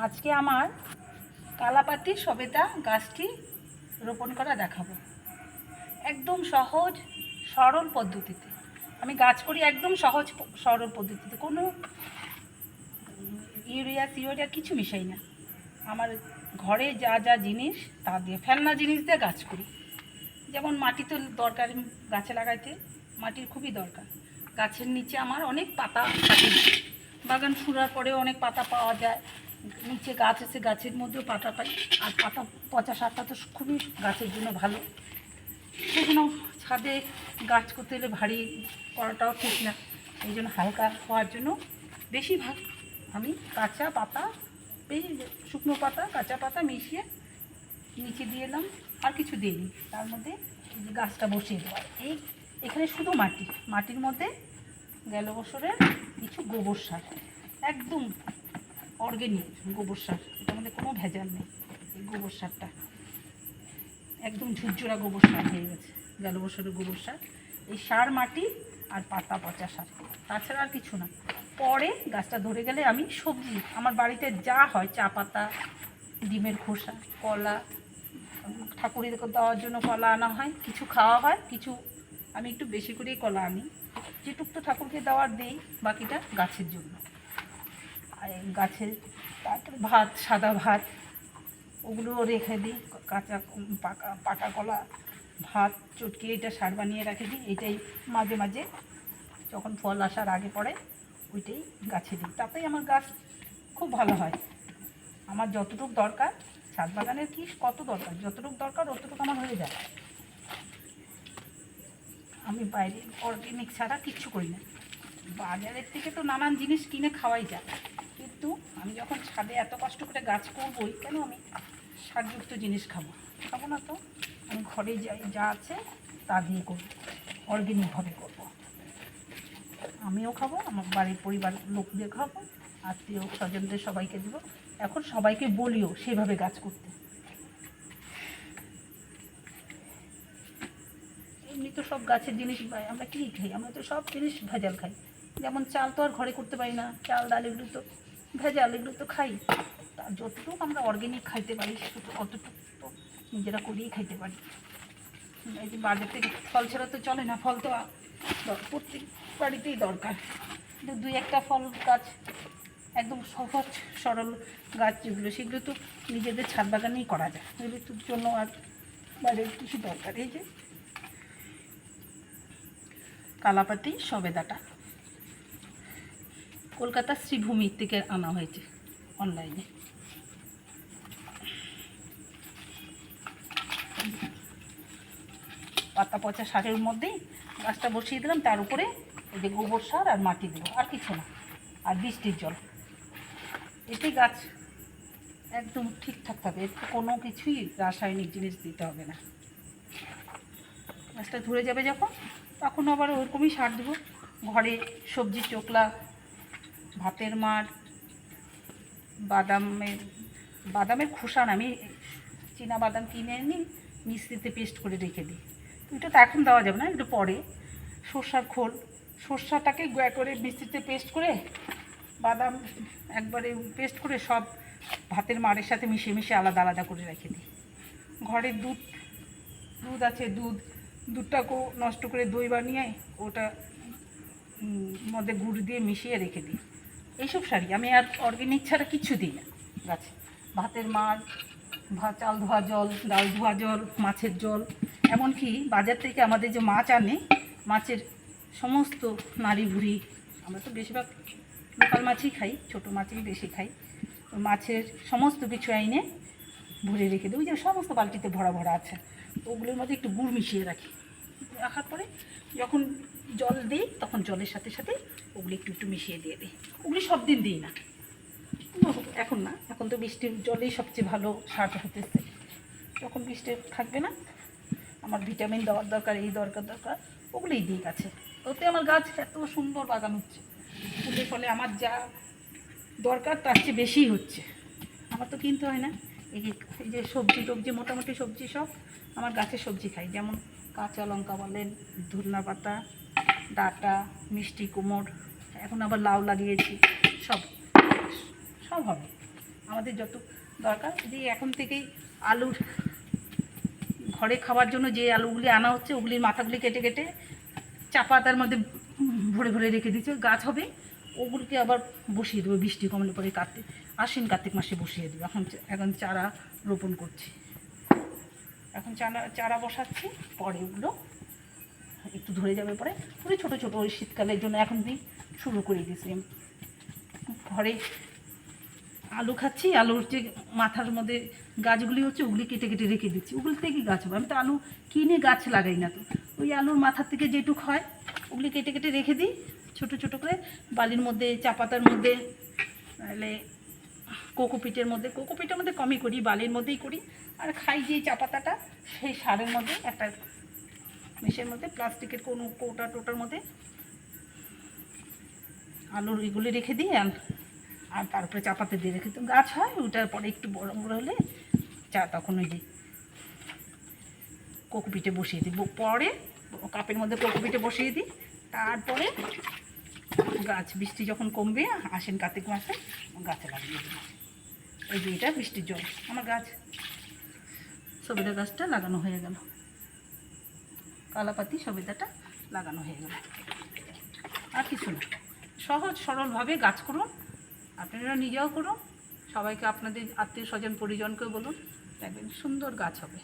আজকে আমার কালাপাতি সবেদা গাছটি রোপণ করা দেখাবো। একদম সহজ সরল পদ্ধতিতে আমি গাছ করি, একদম সহজ সরল পদ্ধতিতে। কোনো ইউরিয়া কিছু মিশাই না। আমার ঘরে যা যা জিনিস তা দিয়ে, ফেলনা জিনিস দিয়ে গাছ করি। যেমন মাটি তো দরকার গাছে লাগাইতে, মাটির খুবই দরকার। গাছের নিচে আমার অনেক পাতা থাকে, বাগান ফুরার পরেও অনেক পাতা পাওয়া যায়। নিচে গাছ আছে, গাছের মধ্যেও পাতা পাই। আর পাতা পচা সারটা তো খুবই গাছের জন্য ভালো। সেজন্য ছাদে গাছ করতে হলে ভারী করাটাও ঠিক না, এই জন্য হালকা হওয়ার জন্য বেশিরভাগ আমি কাঁচা পাতা, শুকনো পাতা কাঁচা পাতা মিশিয়ে নিচে দিয়ে এলাম, আর কিছু দিইনি। তার মধ্যে এই যে গাছটা বসিয়ে দেওয়া, এখানে শুধু মাটির মধ্যে গেল বছরের কিছু গোবর সার, একদম অর্গ্যানিক গোবর সার, এটার মধ্যে কোনো ভেজাল নেই। এই গোবর সারটা একদম ঝুরঝুরা গোবর সার হয়ে গেছে, গেল বছরের গোবর সার। এই সার, মাটি আর পাতা পচা সার, তাছাড়া আর কিছু না। পরে গাছটা ধরে গেলে আমি সবজি, আমার বাড়িতে যা হয়, চা পাতা, ডিমের খোসা, কলা, ঠাকুরের দেওয়ার জন্য কলা আনা হয়, কিছু খাওয়া হয়, কিছু আমি একটু বেশি করেই কলা আনি, যেটুক তো ঠাকুরকে দেওয়ার দিই, বাকিটা গাছের জন্য। আর গাছের তারপরে ভাত, সাদা ভাত, ওগুলোও রেখে দিই। কাঁচা পাকা কলা ভাত চটকিয়ে এটা সার বানিয়ে রেখে দিই। এটাই মাঝে মাঝে যখন ফল আসার আগে পড়ে ওইটাই গাছে দিই, তাতেই আমার গাছ খুব ভালো হয়। আমার যতটুকু দরকার, ছাদ বাগানের কি কত দরকার, যতটুকু দরকার অতটুকু আমার হয়ে যায়। আমি বাইরে অর্গ্যানিক ছাড়া কিচ্ছু করি না। বাজারের থেকে তো নানান জিনিস কিনে খাওয়াই যায়, কিন্তু আমি যখন ছাদে এত কষ্ট করে গাছ করবই, কেন আমি সারযুক্ত জিনিস খাবো না? তো আমি ঘরে যা আছে তা দিয়ে করবো, অর্গ্যানিকভাবে করবো। আমিও খাবো, আমার বাড়ির পরিবার লোকদের খাবো, আত্মীয় স্বজনদের সবাইকে দেবো। এখন সবাইকে বলিও সেভাবে গাছ করতে। এমনি তো সব গাছের জিনিস আমরা কী খাই, আমরা তো সব জিনিস ভেজাল খাই। যেমন চাল তো আর ঘরে করতে পারি না, চাল ডাল এগুলো তো ভেজাল, এগুলো তো খাই। তার যতটুকু আমরা অর্গ্যানিক খাইতে পারি অতটুকু তো নিজেরা করিয়েই খাইতে পারি। এই যে বাজার থেকে ফল ছাড়া তো চলে না, ফল তো প্রত্যেক বাড়িতেই দরকার। কিন্তু দুই একটা ফল গাছ, একদম সহজ সরল গাছ যেগুলো, সেগুলো তো নিজেদের ছাদ বাগানেই করা যায়, এগুলোর জন্য আর বাইরের কিছু দরকার। এই যে কালাপাতি সবেদাটা কলকাতা শ্রীভূমি থেকে আনা হয়েছে অনলাইনে। পাতা পচা সারের মধ্যেই গাছটা বসিয়ে দিলাম, তার উপরে এই যে গোবর সার আর মাটি দিল, আর কিছু না, আর বৃষ্টির জল। এতে গাছ একদম ঠিকঠাক থাকবে, এতে কোনো কিছুই রাসায়নিক জিনিস দিতে হবে না। গাছটা ধরে যাবে যখন, তখন আবার ওরকমই সার দেবো। ঘরে সবজি চোকলা, ভাতের মাড়, বাদামের খোসা না, আমি চীনা বাদাম কিনে এনে মিক্সিতে পেস্ট করে রেখে দিই। এটা তো এখন দেওয়া যাবে না, একটু পরে। সর্ষার খোল, সর্ষাটাকে গুঁড়া করে মিক্সিতে পেস্ট করে, বাদাম একবারে পেস্ট করে সব ভাতের মাড়ের সাথে মিশিয়ে আলাদা আলাদা করে রেখে দিই। ঘরের দুধ আছে, দুধটাকেও নষ্ট করে দই বানিয়ে ওটা মধ্যে গুড় দিয়ে মিশিয়ে রেখে দিই। এইসব সারি আমি আর অর্গ্যানিক ছাড়া কিচ্ছু দিই না গাছে। ভাতের মাড়, চাল ধোয়া জল, ডাল ধোয়া জল, মাছের জল, এমনকি বাজার থেকে আমাদের যে মাছ আনে, মাছের সমস্ত নাড়ি ভুড়ি, আমরা তো বেশিরভাগ লোকাল মাছই খাই, ছোটো মাছই বেশি খাই, মাছের সমস্ত কিছু এনে ভরে রেখে দিই। ওই যে সমস্ত বালতিতে ভরা ভরা আছে, ওগুলোর মধ্যে একটু গুড় মিশিয়ে রাখার পরে যখন জল দিই, তখন জলের সাথে সাথে ওগুলো একটু মিশিয়ে দিয়ে দিই। ওগুলি সব দিন দিই না, এখন না, এখন তো বৃষ্টির জলেই সবচেয়ে ভালো সার হতেছে। যখন বৃষ্টি থাকবে না, আমার ভিটামিন দেওয়ার দরকার, এই দরকার ওগুলোই দিই গাছে। ওতে আমার গাছ এত সুন্দর বাগান হচ্ছে, ফুলের ফলে আমার যা দরকার তার চেয়ে বেশিই হচ্ছে। আমার তো কিনতে হয় না। এই যে সবজি টবজি, মোটামুটি সবজি সব আমার গাছের সবজি খাই, যেমন কাঁচা লঙ্কা বলেন, ধনিয়া পাতা, ডাঁটা, মিষ্টি কুমড়, এখন আবার লাউ লাগিয়েছি, সব হবে। আমাদের যত দরকার, যে এখন থেকেই আলুর ঘরে খাওয়ার জন্য যে আলুগুলি আনা হচ্ছে ওগুলির মাথাগুলি কেটে কেটে চা পাতার মধ্যে ভরে ভরে রেখে দিচ্ছে, গাছ হবে ওগুলিকে আবার বসিয়ে দেবো বৃষ্টি কমলে পরে আশ্বিন কার্তিক মাসে বসিয়ে দেবো। এখন চারা রোপণ করছি, এখন চারা বসাচ্ছি, পরে ওগুলো একটু ধরে যাবে, পরে পুরো ছোটো ছোটো ওই শীতকালের জন্য এখন দিয়ে শুরু করে দিয়েছি। ঘরে আলু খাচ্ছি, আলুর যে মাথার মধ্যে গাছগুলি হচ্ছে ওগুলি কেটে কেটে রেখে দিচ্ছি, ওগুলি থেকেই গাছ হবে। আমি তো আলু কিনে গাছ লাগাই না, তো ওই আলুর মাথার থেকে যেটুক হয় ওগুলি কেটে কেটে রেখে দিই ছোটো ছোটো করে, বালির মধ্যে, চা পাতার মধ্যে, নাহলে কোকোপিটের মধ্যে কমই করি, বালির মধ্যেই করি। আর খাই যে চা পাতাটা, সেই সারের মধ্যে একটা মেশের মধ্যে প্লাস্টিকের কোনো টোটার মধ্যে আলুর এগুলি রেখে দিই, আর তারপরে চা পাতা দিয়ে রেখে তো গাছ হয়। ওটার পরে একটু বড় বড় হলে তখন ওই যে কোকোপিটে বসিয়ে দিই, পরে কাপের মধ্যে কোকোপিটে বসিয়ে দিই। তারপরে গাছ বৃষ্টি যখন কমবে আশ্বিন কার্তিক মাসে গাছে লাগিয়ে দিই। এই যে এটা বৃষ্টির জল, আমার গাছ সবেদা গাছটা লাগানো হয়ে গেল, কালাপাতি সবেদাটা লাগানো হয়ে গেল। আর কিছু না, সহজ সরলভাবে গাছ করুন, আপনারা নিজেও করুন, সবাইকে আপনাদের আত্মীয় স্বজন পরিজনকেও বলুন, দেখবেন সুন্দর গাছ হবে।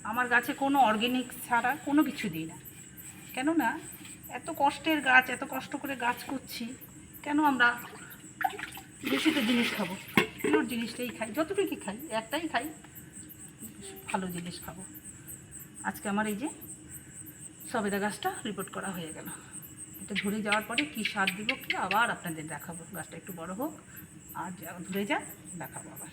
আমার গাছে কোনো অর্গ্যানিক ছাড়া কোনো কিছু দিই না, কেননা এত কষ্টের গাছ, এত কষ্ট করে গাছ করছি, কেন আমরা দূষিত জিনিস খাবো? প্রিয় জিনিসটাই খাই, যতটুকুই খাই একটাই খাই, ভালো জিনিস খাবো। আজকে আমার এই যে সবেদা গাছটা রিপোর্ট করা হয়ে গেল, এটা ধরে যাওয়ার পরে কী সার দিব কি আবার আপনাদের দেখাবো, গাছটা একটু বড় হোক আর ধরে যাক দেখাবো আবার।